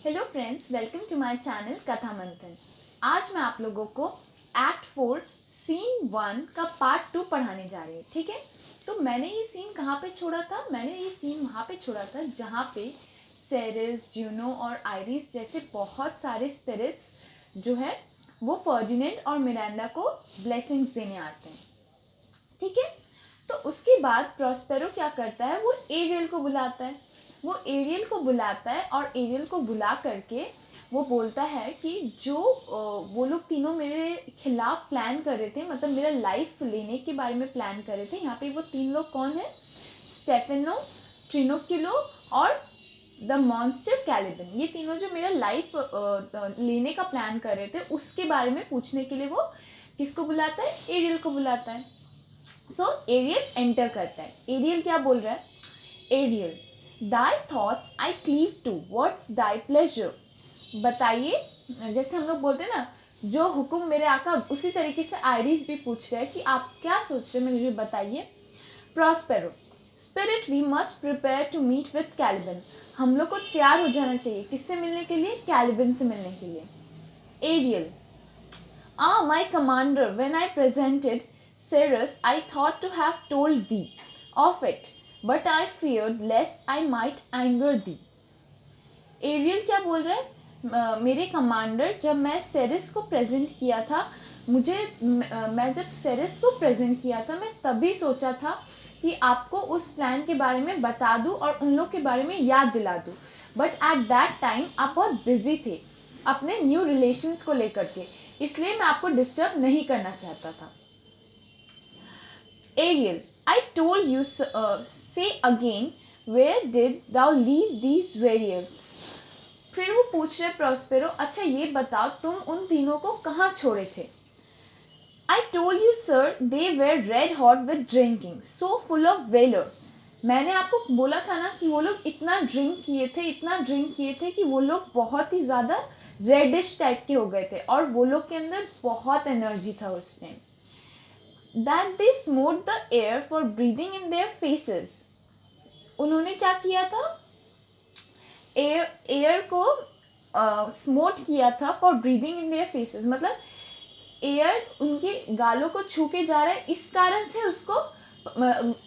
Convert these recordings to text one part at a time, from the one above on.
Hello friends, welcome to my channel Katha Manthan. आज मैं आप लोगों को एक्ट 4 सीन 1 का पार्ट 2 पढ़ाने जा रही हूँ। ठीक है, तो मैंने ये सीन कहाँ पे छोड़ा था? मैंने ये सीन वहाँ पे छोड़ा था जहाँ पे सेरेस, जूनो और आइरिस जैसे बहुत सारे स्पिरिट्स जो है वो फर्डिनेंड और मिरांडा को ब्लेसिंग्स देने आते हैं। ठीक है, तो उसके बाद प्रॉस्पेरो क्या करता है, वो एरियल को बुलाता है। वो एरियल को बुलाता है और एरियल को बुला करके वो बोलता है कि जो वो लोग तीनों मेरे खिलाफ प्लान कर रहे थे, मतलब मेरा लाइफ लेने के बारे में प्लान कर रहे थे। यहाँ पे वो तीन लोग कौन है? स्टेफेनो, ट्रिनोक्युलो और द मॉन्स्टर कैलिबन। ये तीनों जो मेरा लाइफ लेने का प्लान कर रहे थे, उसके बारे में पूछने के लिए वो किसको बुलाता है? एरियल को बुलाता है। सो एरियल एंटर करता है। एरियल क्या बोल रहा है? Ariel, thy thoughts I cleave to, what's thy pleasure. बताइए, जैसे हम लोग बोलते हैं ना, जो हुक्म मेरे आका, उसी तरीके से आइरिस भी पूछ रहा है कि आप क्या सोच रहे हैं, मुझे बताइए। Prospero, spirit we must prepare to meet with Caliban. हम लोग को तैयार हो जाना चाहिए किससे मिलने के लिए? कैलिबन से मिलने के लिए। Ariel, my commander, when I presented Ceres, I thought to have told thee of it, but I feared lest I might anger thee. Ariel क्या बोल रहा है? मेरे कमांडर, जब मैं सेरिस को प्रेजेंट किया था, मैं जब सेरिस को प्रेजेंट किया था, मैं तभी सोचा था कि आपको उस प्लान के बारे में बता दूं और उन लोग के बारे में याद दिला दूं, बट एट दैट टाइम आप बहुत बिजी थे अपने न्यू रिलेशंस को लेकर के, इसलिए मैं आपको डिस्टर्ब नहीं करना चाहता था। Ariel, I told you, say again, where did thou leave these varlets. फिर वो पूछ रहे प्रॉस्पेरो, अच्छा ये बताओ तुम उन तीनों को कहाँ छोड़े थे? आई told you sir, they were red hot with drinking, so full of velar. मैंने आपको बोला था ना कि वो लोग इतना ड्रिंक किए थे कि वो लोग बहुत ही ज़्यादा रेडिश टाइप के हो गए थे और वो लोग के अंदर बहुत एनर्जी था उस time. That they smoke the air for breathing in their faces. उन्होंने क्या किया था? एयर को स्मोट किया था for breathing in their faces, मतलब एयर उनके गालों को छू के जा रहा है, इस कारण से उसको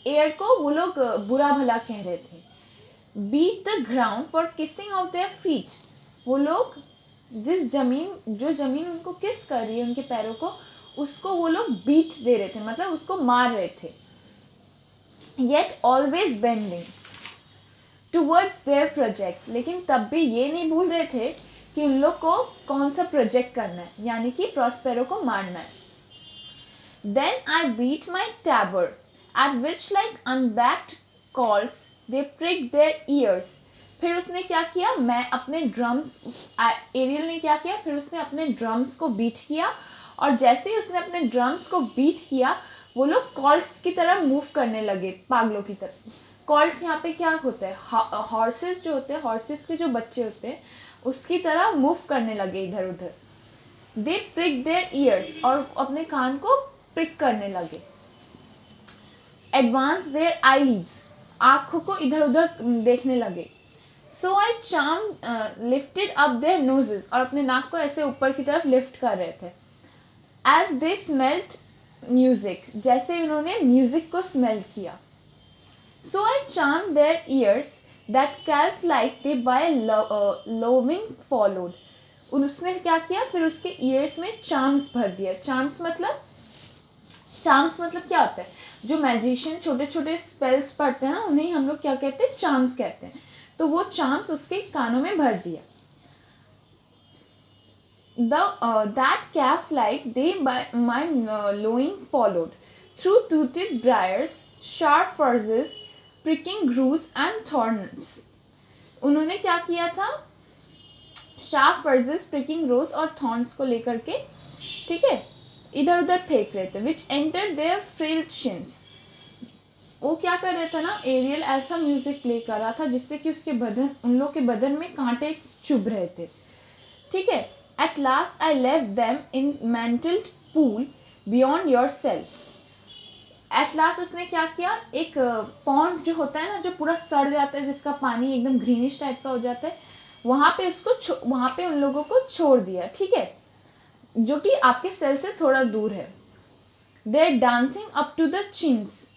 एयर को वो लोग बुरा भला कह रहे थे। Beat the ground for kissing of their feet. वो लोग जो जमीन उनको किस कर रही है, उनके पैरों को, उसको वो लोग बीट दे रहे थे, मतलब उसको मार रहे थे। Yet always bending towards their project, लेकिन तब भी ये नहीं भूल रहे थे कि उन लोग को कौन सा प्रोजेक्ट करना है, यानी कि प्रॉस्पेरो को मारना है। Then I beat my tabor at which like unbacked colts they prick their ears. फिर उसने क्या किया? मैं अपने ड्रम्स, एरियल ने क्या किया? फिर उसने अपने ड्रम्स को बीट किया और जैसे ही उसने अपने ड्रम्स को बीट किया, वो लोग कॉल्स की तरह मूव करने लगे, पागलों की तरह। कॉल्स यहाँ पे क्या होता है? हॉर्सेस जो होते हैं, हॉर्सेस के जो बच्चे होते हैं, उसकी तरह मूव करने लगे इधर उधर। दे प्रिक देयर ईयर्स, और अपने कान को प्रिक करने लगे। एडवांस देयर आईलिड्स, आंखों को इधर उधर देखने लगे। So I charm lifted up their noses, और अपने नाक को ऐसे ऊपर की तरफ लिफ्ट कर रहे थे। एज दे स्मेल्ड म्यूजिक, जैसे उन्होंने म्यूजिक को स्मेल किया। So I charmed their ears that calf like they by loving followed. उसने क्या किया? फिर उसके ईयर्स में चार्म्स भर दिया। चार्म्स मतलब क्या होता है? जो मैजिशियन छोटे छोटे स्पेल्स पढ़ते हैं ना, उन्हें हम लोग क्या कहते हैं? चार्म्स कहते हैं। तो वो चार्म्स उसके कानों में भर दिया। That calf like they by my lowing followed through toothed briars, sharp furzes, pricking grooves and thorns. उन्होंने क्या किया था? शार्प फर्जेस, प्रिकिंग रोज और थॉर्न्स को लेकर के, ठीक है, इधर उधर फेंक रहे थे। Which enter their frail shins. वो क्या कर रहा था ना, एरियल ऐसा म्यूजिक प्ले कर रहा था जिससे कि उसके बदन, उन लोग के बदन में कांटे चुभ रहे थे। ठीक है। At last I left them in mental pool beyond your self. At last उसने क्या किया? एक पॉन्ड जो होता है ना, जो पूरा सड़ जाता है, जिसका पानी एकदम ग्रीनिश टाइप का हो जाता है, वहाँ पे उन लोगों को छोड़ दिया, ठीक है, जो कि आपके सेल से थोड़ा दूर है. They are dancing up to the chins.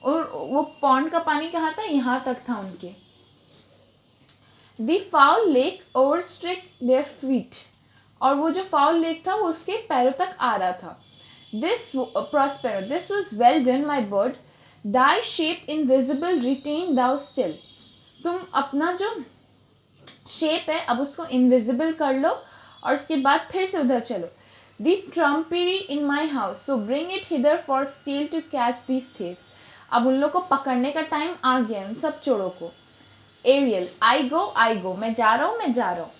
और वो पॉन्ड का पानी कहाँ था, यहाँ तक था उनके. The foul lake overstreak their feet. और वो जो फाउल लेक था वो उसके पैरों तक आ रहा था. This Prospero, this was well done my bird, thy shape invisible retain thou still. तुम अपना जो शेप है अब उसको इनविजिबल कर लो और उसके बाद फिर से उधर चलो. The trumpery in my house, so bring it hither for steal to catch these thieves. अब उन लोग को पकड़ने का टाइम आ गया, उन सब चोरों को. एरियल, आई गो, मैं जा रहा हूँ, मैं जा रहा हूँ.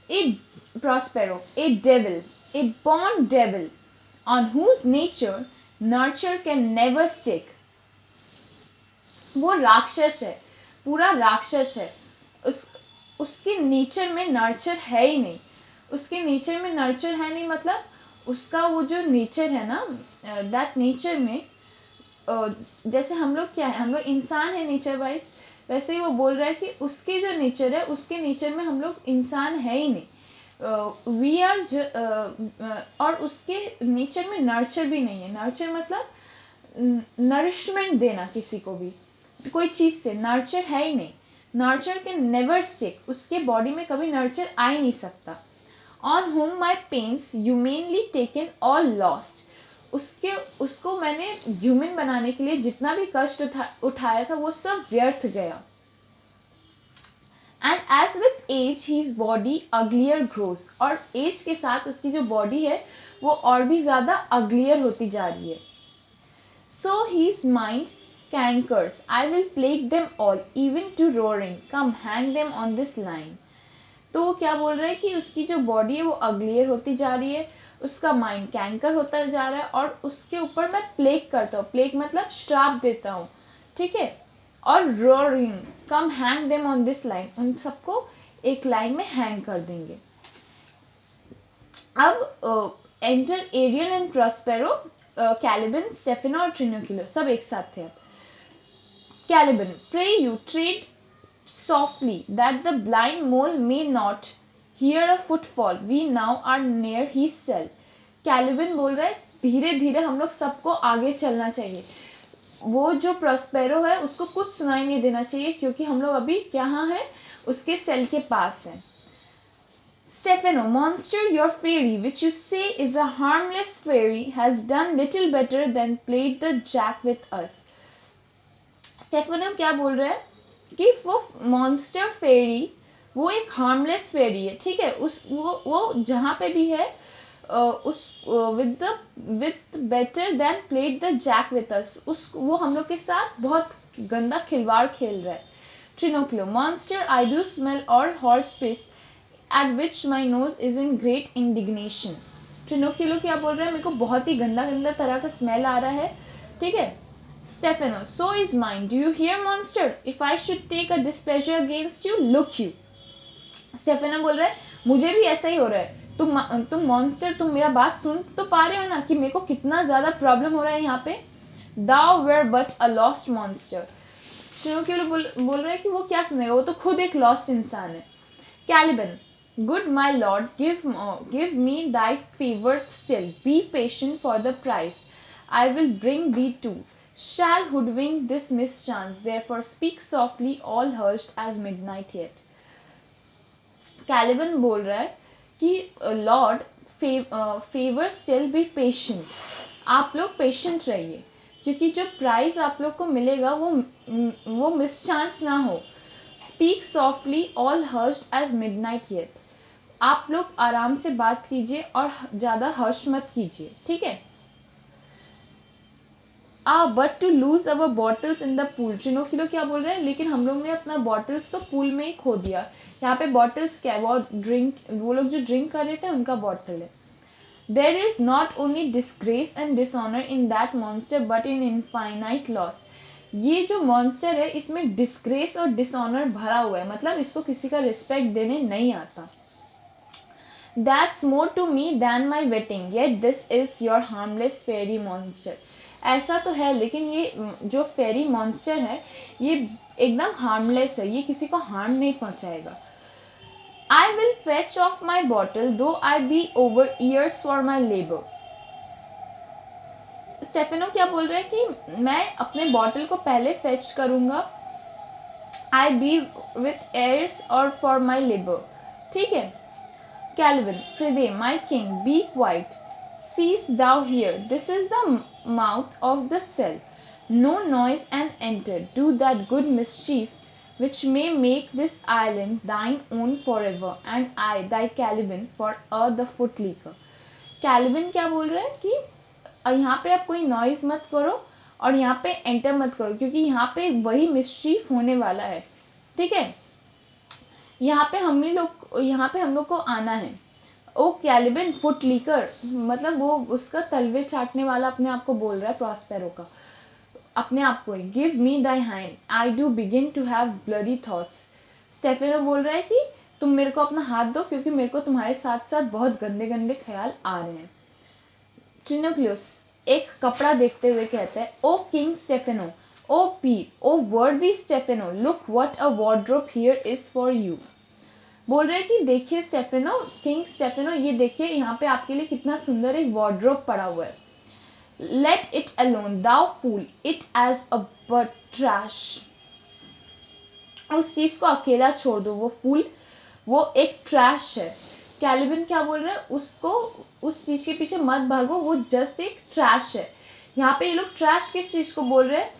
A Prospero, a devil, a born devil, on whose nature nurture can never stick. वो राक्षस है, पूरा राक्षस है. उसके नेचर में नर्चर है ही नहीं. उसके नेचर में नर्चर है नहीं मतलब उसका वो जो नेचर है ना, दैट नेचर में जैसे हम लोग क्या है, हम लोग इंसान है नेचर वाइज, वैसे ही वो बोल रहा है कि उसके जो नेचर है उसके नेचर में हम लोग इंसान है ही नहीं. वी आर और उसके नेचर में नर्चर भी नहीं है. नर्चर मतलब नरिशमेंट देना किसी को भी कोई चीज़ से, नर्चर है ही नहीं. नर्चर कैन नेवर स्टिक, उसके बॉडी में कभी नर्चर आ ही नहीं सकता. On whom my pains humanely taken all lost. उसको मैंने ह्यूमन बनाने के लिए जितना भी कष्ट उठाया था वो सब व्यर्थ गया. And as with age his body uglier grows. और एज के साथ उसकी जो बॉडी है वो और भी ज़्यादा अग्लियर होती जा रही है. So his mind cankers, I will plague them all, even to roaring. Come hang them on this line. तो वो क्या बोल रहा है कि उसकी जो बॉडी है वो अग्लियर होती जा रही है, उसका माइंड कैंकर होता जा रहा है और उसके ऊपर मैं प्लेग करता हूँ. प्लेग मतलब श्राप देता हूँ, ठीक है. और roaring, come hang them on this line, उन सबको एक लाइन में हैंग कर देंगे. अब enter Ariel and Prospero, Caliban, Stephano और ट्रिनोक्यूलो सब एक साथ थे. अब Caliban, pray you tread softly, that the blind mole may not hear a footfall. We now are near his cell. Caliban बोल रहा है धीरे धीरे हम लोग सबको आगे चलना चाहिए. वो जो प्रॉस्पेरो है उसको कुछ सुनाई नहीं देना चाहिए क्योंकि हम लोग अभी कहाँ हैं, उसके सेल के पास हैं. Stefano, monster, your fairy, which you say is a harmless fairy, has done little better than played the jack with us. Stefano क्या बोल रहा है कि वो मॉन्स्टर फेरी वो एक हार्मलेस फेरी है, ठीक है. वो जहाँ पे भी है उस with better then played the jack with us, वो हम लोग के साथ बहुत गंदा खिलवाड़ खेल रहा है. Trinculo, monster, I do smell all horse piss at which my nose is in great indignation. Trinculo क्या बोल रहा है, मेरे को बहुत ही गंदा गंदा तरह का स्मेल आ रहा है, ठीक है. Stefano, so is mine. Do you hear, monster? If I should take a displeasure against you, look you. Stefano बोल रहा है मुझे भी ऐसा ही हो रहा है. तुम मॉन्स्टर, तुम मेरा बात सुन तो पा रहे हो ना कि मेरे को कितना ज़्यादा प्रॉब्लम हो रहा है यहाँ पे. Thou were but a lost monster. क्यों बोल रहा है कि वो क्या सुनेगा, वो तो खुद एक लॉस्ट इंसान है. Caliban, good my lord, give me thy favor still. Be patient for the price. I will bring thee to. Shall hoodwink this mischance, therefore speak softly, all hushed as midnight yet. Caliban बोल रहा है कि Lord favour still be patient. आप लोग patient रहिए क्योंकि जो prize आप लोग को मिलेगा वो मिसचांस ना हो. Speak softly, all hushed as midnight yet. आप लोग आराम से बात कीजिए और ज़्यादा हर्ष मत कीजिए, ठीक है. But to lose our bottles in the pool. Trinculo क्या बोल रहे हैं, लेकिन हम लोग ने अपना बॉटल्स तो पूल में ही खो दिया. यहाँ पे बॉटल्स क्या है, वो लोग जो ड्रिंक कर रहे थे उनका बॉटल है. There is not only disgrace and dishonour in that monster but in infinite loss. ये जो मॉन्स्टर है इसमें डिसग्रेस और डिसऑनर भरा हुआ है, मतलब इसको किसी का रिस्पेक्ट देने नहीं आता. That's more to me than my wetting, yet this is your harmless fairy monster. ऐसा तो है लेकिन ये जो फेरी मॉन्स्टर है ये एकदम हार्मलेस है, ये किसी को हार्म नहीं पहुंचाएगा. I will fetch off my bottle, though I be over ears for my labor. Stephano क्या बोल रहा है कि मैं अपने बॉटल को पहले फेच करूंगा, I be with airs or for my labour. ठीक है. कैल्विन, हृदय, my king, be quiet, seest thou here, this is the mouth of the cell, no noise and enter, do that good mischief which may make this island thine own forever, and I, thy Calvin, for the footlicker. Calvin क्या बोल रहा है कि यहाँ पे आप कोई noise मत करो और यहाँ पे एंटर मत करो, क्योंकि यहाँ पे वही मिसचीफ होने वाला है. ठीक है. यहाँ पे हम लोग को आना है. ओ कैल्विन फुट लीकर, मतलब वो उसका तलवे चाटने वाला अपने आप को बोल रहा है प्रॉस्पेरो का, अपने आप को. Give me thy hand, I do begin to have bloody thoughts. Stephano बोल रहा है कि तुम मेरे को अपना हाथ दो, क्योंकि मेरे को तुम्हारे साथ साथ बहुत गंदे गंदे ख्याल आ रहे हैं. ट्रिनोक्लियस एक कपड़ा देखते हुए कहता है, O king Stephano, O peer, O worthy Stephano, look what a wardrobe here is for you. बोल रहे हैं कि देखिए स्टेफेनो, किंग स्टेफेनो, ये देखिए यहाँ पे आपके लिए कितना सुंदर एक वार्डरोब पड़ा हुआ है. Let it alone, thou fool, it as a but trash. उस चीज को अकेला छोड़ दो, वो फूल, वो एक ट्रैश है. कैल्विन क्या बोल रहे हैं, उसको उस चीज के पीछे मत भागो, वो जस्ट एक ट्रैश है. यहाँ पे ये लोग ट्रैश किस चीज को बोल रहे हैं.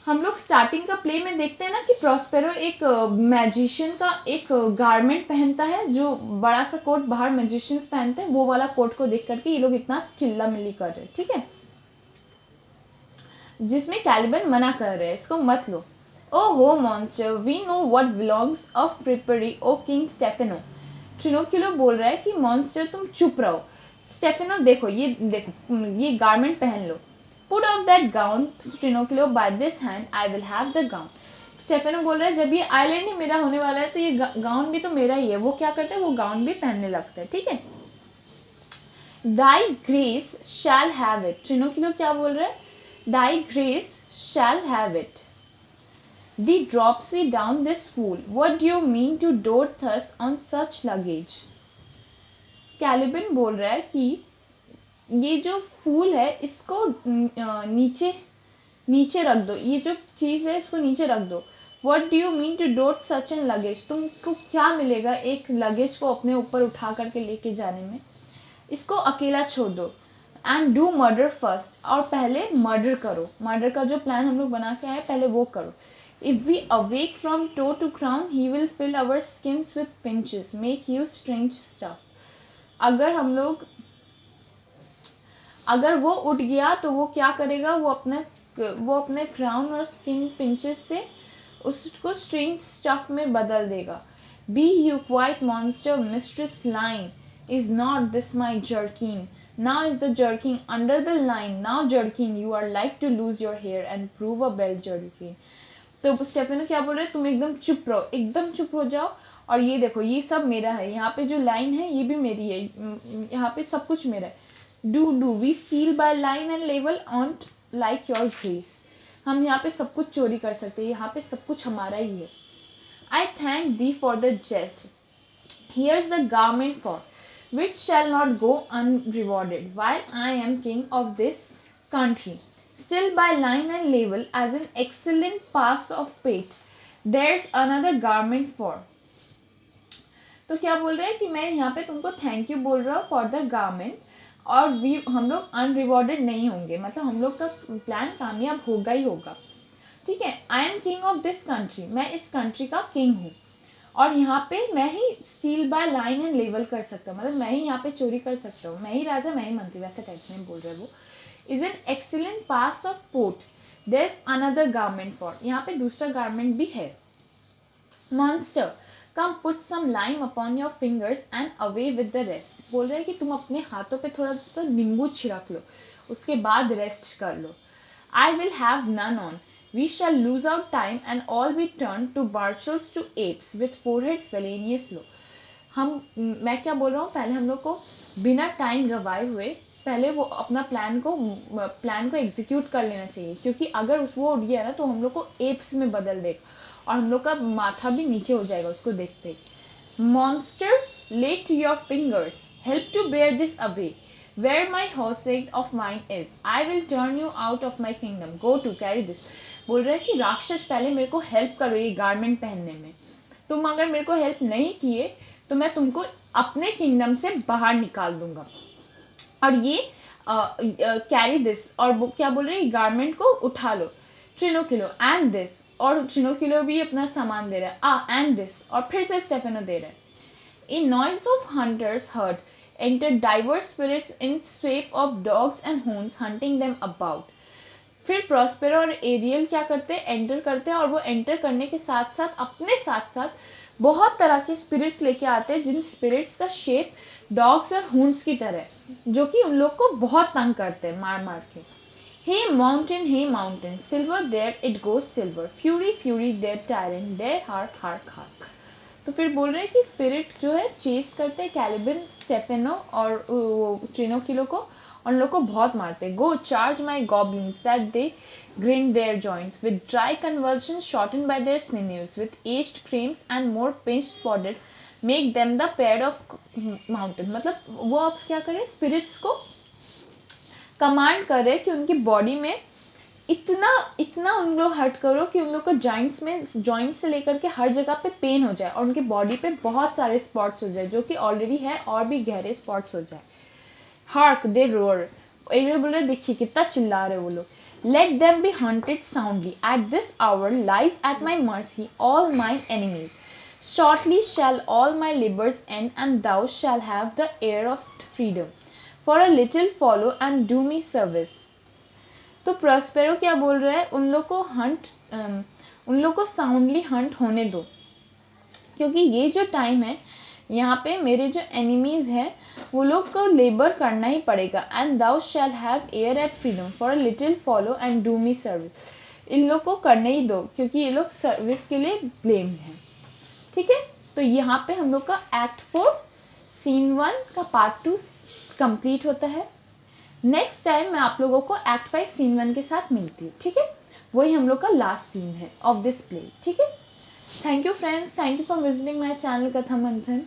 हम लोग स्टार्टिंग का प्ले में देखते हैं ना कि प्रॉस्पेरो एक मैजिशियन का एक गारमेंट पहनता है, जो बड़ा सा कोट बाहर मैजिशियंस पहनते हैं, वो वाला कोट को देख करके ये लोग इतना चिल्ला मिल्ली कर रहे हैं. ठीक है. जिसमें कैल्विन मना कर रहे हैं, इसको मत लो. O ho monster, we know what belongs a frippery, O king Stephano. Trinculo बोल रहा है कि मॉन्स्टर तुम चुप रहो. स्टेफेनो देखो ये गारमेंट पहन लो. Put off that gown Trinculo, by this hand I will have the gown. Stephano बोल रहा है जब ये आइलैंड ही मेरा होने वाला है तो ये गाउन भी तो मेरा ही है. वो क्या करते हैं, वो गाउन भी पहनने लगता है. ठीक है. दाई ग्रेस शैल हैव इट. ट्रिनोक्युलो क्या बोल रहा है, thy grace shall have it. The drops thee down this fool. What do you mean to dote thus on such luggage? कैलिबिन बोल रहा है कि ये जो फूल है इसको नीचे नीचे रख दो, ये जो चीज़ है इसको नीचे रख दो. What do you mean to dote such an luggage? तुमको क्या मिलेगा एक लगेज को अपने ऊपर उठा करके लेके जाने में. इसको अकेला छोड़ दो. एंड डू मर्डर फर्स्ट, और पहले मर्डर करो. मर्डर का जो प्लान हम लोग बना के आए पहले वो करो. If we awake from toe to crown he will fill our skins with pinches, make you strange stuff. अगर वो उठ गया तो वो क्या करेगा, वो अपने क्राउन और स्किन पिंचेस से उसको स्ट्रेंज स्टफ में बदल देगा. Be you quiet monster mistress line, is not this my jerkin. Now is the jerkin under the line. Now jerkin, you are like to lose your hair and prove a belt jerkin. तो Stephano क्या बोल रहे हैं, तुम एकदम चुप रहो, एकदम चुप हो जाओ, और ये देखो ये सब मेरा है. यहाँ पे जो लाइन है ये भी मेरी है, यहाँ पे सब कुछ मेरा है. Do we steal by line and level on like your grace. हम यहाँ पे सब कुछ चोरी कर सकते हैं, यहाँ पे सब कुछ हमारा ही है. I thank thee for the jest, here's the garment for which shall not go unrewarded, while I am king of this country. Still by line and level, as an excellent pass of pate, there's another garment for. तो क्या बोल रहे हैं कि मैं यहाँ पे तुमको थैंक यू बोल रहा हूँ फॉर द गारमेंट, और हम लोग अनरिवॉर्डेड नहीं होंगे, मतलब हम लोग का प्लान कामयाब होगा ही होगा. ठीक है. I am king of this country, मैं इस कंट्री का किंग हूँ, और यहाँ पे मैं ही steal by line and level कर सकता हूँ, मतलब मैं ही यहाँ पे चोरी कर सकता हूँ, मैं ही राजा मैं ही मंत्री, वैसा टाइप में बोल रहे हैं वो. Is an excellent pass of port, there is another garment for, यहाँ पे दूसरा गारमेंट भी है. Monster come put some lime upon your fingers and away with the rest. बोल रहे हैं कि तुम अपने हाथों पे थोड़ा सा नींबू छिड़क लो, उसके बाद रेस्ट कर लो. I will have none on, we shall lose our time and all be turned to Barchels to apes with foreheads villainous low. मैं क्या बोल रहा हूँ, पहले हम लोग को बिना टाइम गवाए हुए पहले वो अपना प्लान को एग्जीक्यूट कर लेना चाहिए, क्योंकि अगर वो उठ गया ना तो हम लोग को एप्स में बदल देगा और हम लोग का माथा भी नीचे हो जाएगा उसको देखते ही. Monster, lay to your fingers, help to bear this away. Where my hostage of mine is, I will turn you out of my kingdom. Go to carry this. बोल रहा है कि राक्षस पहले मेरे को हेल्प करो ये गारमेंट पहनने में. तुम अगर मेरे को हेल्प नहीं किए तो मैं तुमको अपने किंगडम से बाहर निकाल दूंगा. और ये कैरी दिस, और वो क्या बोल रहे हैं, गारमेंट को उठा लो. ट्रिनोकिलो एंड दिस, और ट्रिनोकिलो भी अपना सामान दे रहा है. एंड दिस, और फिर से स्टेफेनो दे रहा है. A noise of hunters heard entered diverse spirits in shape of dogs and hounds hunting them about. फिर प्रॉस्पेरो और एरियल क्या करते हैं, एंटर करते हैं, और वो एंटर करने के साथ साथ अपने साथ साथ बहुत तरह के स्पिरिट्स लेके आते हैं, जिन स्पिरिट्स का शेप डॉग्स और हूंड्स की तरह, जो कि उन लोग को बहुत तंग करते हैं मार मार के. Hey Mountain, Silver there it goes Silver, Fury there Tyrant, there hark hark. तो फिर बोल रहे हैं कि स्पिरिट जो है चेस करते हैं कैलिबिन, स्टेफेनो और ट्रिनोकिलो को, और उन लोग को बहुत मारते हैं. Go charge my goblins that they grind their joints with dry conversion shorten by their sinews with aged creams and more pinch spotted make them the pair of mountain. मतलब वो आप क्या करें, स्पिरिट्स को कमांड करे कि उनकी body में इतना उन लोग हर्ट करो कि उन लोग को जॉइंट्स से लेकर के हर जगह पे पेन हो जाए, और उनकी बॉडी पे बहुत सारे स्पॉट्स हो जाए, जो कि ऑलरेडी है, और भी गहरे स्पॉट्स हो जाए. हार्क दे रोर, एक बोल रहे देखिए कितना चिल्ला रहे वो लोग. Let them be hunted soundly at this hour lies at my mercy all my enemies. Shortly shall all my labours end and thou shall have the air of freedom. For a little follow and do me service. तो Prospero क्या बोल रहा है, उन लोग को soundly Hunt होने दो, क्योंकि ये जो टाइम है यहाँ पे मेरे जो एनिमीज हैं वो लोग को लेबर करना ही पड़ेगा. And thou shall have air at freedom for a little follow and do me service. इन लोग को करने ही दो, क्योंकि ये लोग सर्विस के लिए ब्लेम्ड हैं. ठीक है, तो यहाँ पे हम लोग का एक्ट 4 सीन 1 का पार्ट 2 कंप्लीट होता है. नेक्स्ट टाइम मैं आप लोगों को एक्ट 5 सीन 1 के साथ मिलती हूँ. ठीक है, वही हम लोग का लास्ट सीन है ऑफ दिस प्ले. ठीक है, thank you friends, thank you for visiting my channel Katha मंथन.